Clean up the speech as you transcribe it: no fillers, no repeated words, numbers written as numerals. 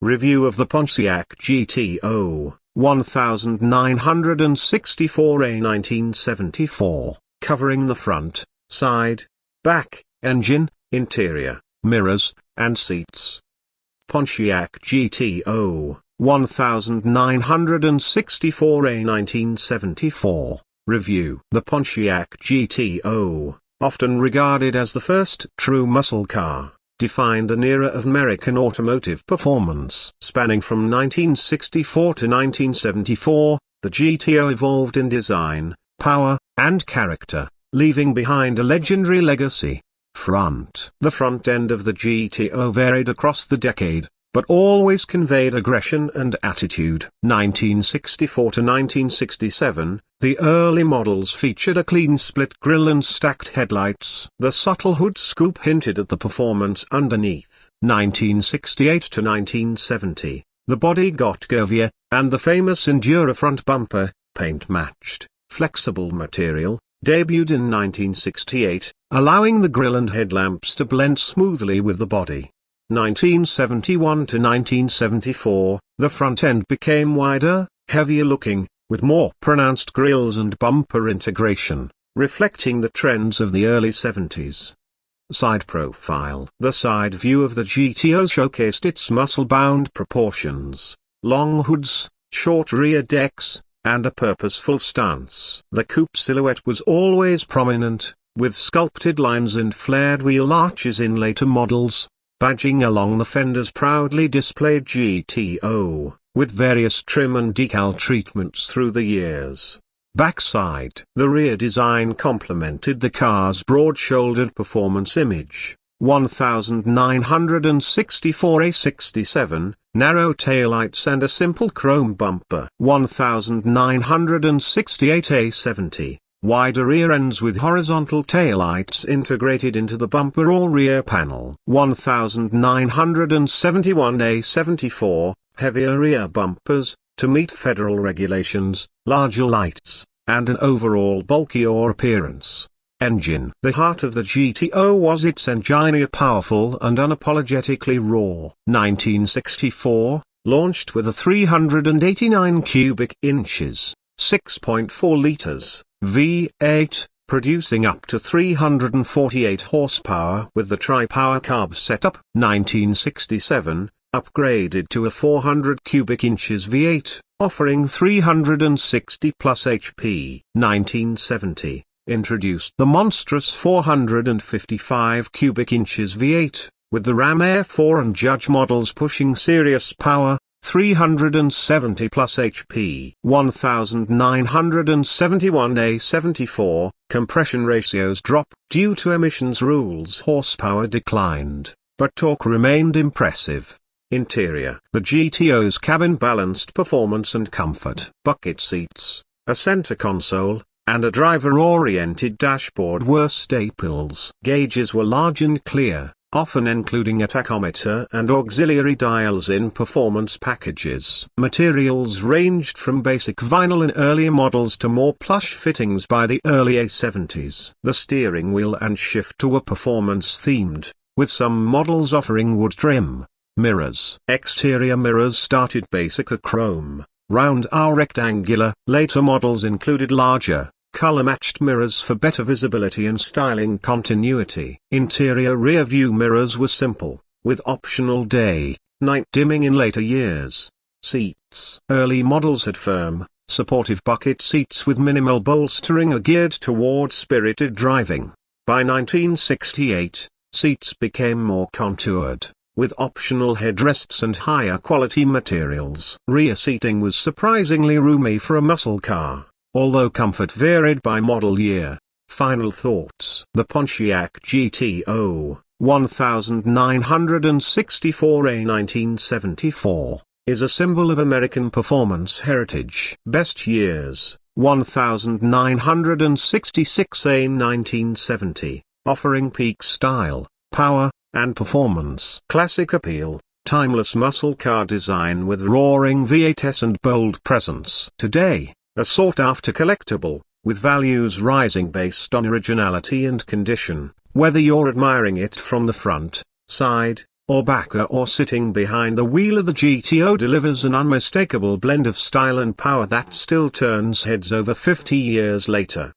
Review of the Pontiac GTO, 1964A 1974, covering the front, side, back, engine, interior, mirrors, and seats. Pontiac GTO, 1964A 1974, review. The Pontiac GTO, often regarded as the first true muscle car, defined an era of American automotive performance. Spanning from 1964 to 1974, the GTO evolved in design, power, and character, leaving behind a legendary legacy. The front end of the GTO varied across the decade, but always conveyed aggression and attitude. 1964 to 1967, the early models featured a clean split grille and stacked headlights. The subtle hood scoop hinted at the performance underneath. 1968 to 1970, the body got curvier, and the famous Endura front bumper, paint-matched, flexible material, debuted in 1968, allowing the grille and headlamps to blend smoothly with the body. 1971 to 1974, the front end became wider, heavier looking, with more pronounced grilles and bumper integration, reflecting the trends of the early 70s. Side profile. The side view of the GTO showcased its muscle-bound proportions, long hoods, short rear decks, and a purposeful stance. The coupe silhouette was always prominent, with sculpted lines and flared wheel arches in later models. Badging along the fenders proudly displayed GTO, with various trim and decal treatments through the years. Backside. The rear design complemented the car's broad-shouldered performance image. 1964A67, narrow taillights and a simple chrome bumper. 1968A70. Wider rear ends with horizontal taillights integrated into the bumper or rear panel. 1971A74, heavier rear bumpers, to meet federal regulations, larger lights, and an overall bulkier appearance. Engine. The heart of the GTO was its engine, powerful and unapologetically raw. 1964, launched with a 389 cubic inches, 6.4 liters. V8, producing up to 348 horsepower with the tri-power carb setup. 1967, upgraded to a 400 cubic inches V8, offering 360 plus HP. 1970, introduced the monstrous 455 cubic inches V8, with the Ram Air 4 and Judge models pushing serious power. 370 plus HP. 1971A74, compression ratios dropped due to emissions rules. Horsepower declined, but torque remained impressive. Interior. The GTO's cabin balanced performance and comfort. Bucket seats, a center console, and a driver-oriented dashboard were staples. Gauges were large and clear, often including a tachometer and auxiliary dials in performance packages. Materials ranged from basic vinyl in earlier models to more plush fittings by the early A70s. The steering wheel and shifter were performance-themed, with some models offering wood trim. Mirrors. Exterior mirrors started basic chrome, round or rectangular. Later models included larger, color-matched mirrors for better visibility and styling continuity. Interior rear-view mirrors were simple, with optional day-night dimming in later years. Seats. Early models had firm, supportive bucket seats with minimal bolstering geared toward spirited driving. By 1968, seats became more contoured, with optional headrests and higher quality materials. Rear seating was surprisingly roomy for a muscle car, although comfort varied by model year. Final thoughts. The Pontiac GTO, 1964A 1974, is a symbol of American performance heritage. Best years, 1966A 1970, offering peak style, power, and performance. Classic appeal, timeless muscle car design with roaring V8s and bold presence. Today, a sought-after collectible, with values rising based on originality and condition. Whether you're admiring it from the front, side, or backer or sitting behind the wheel of the GTO delivers an unmistakable blend of style and power that still turns heads over 50 years later.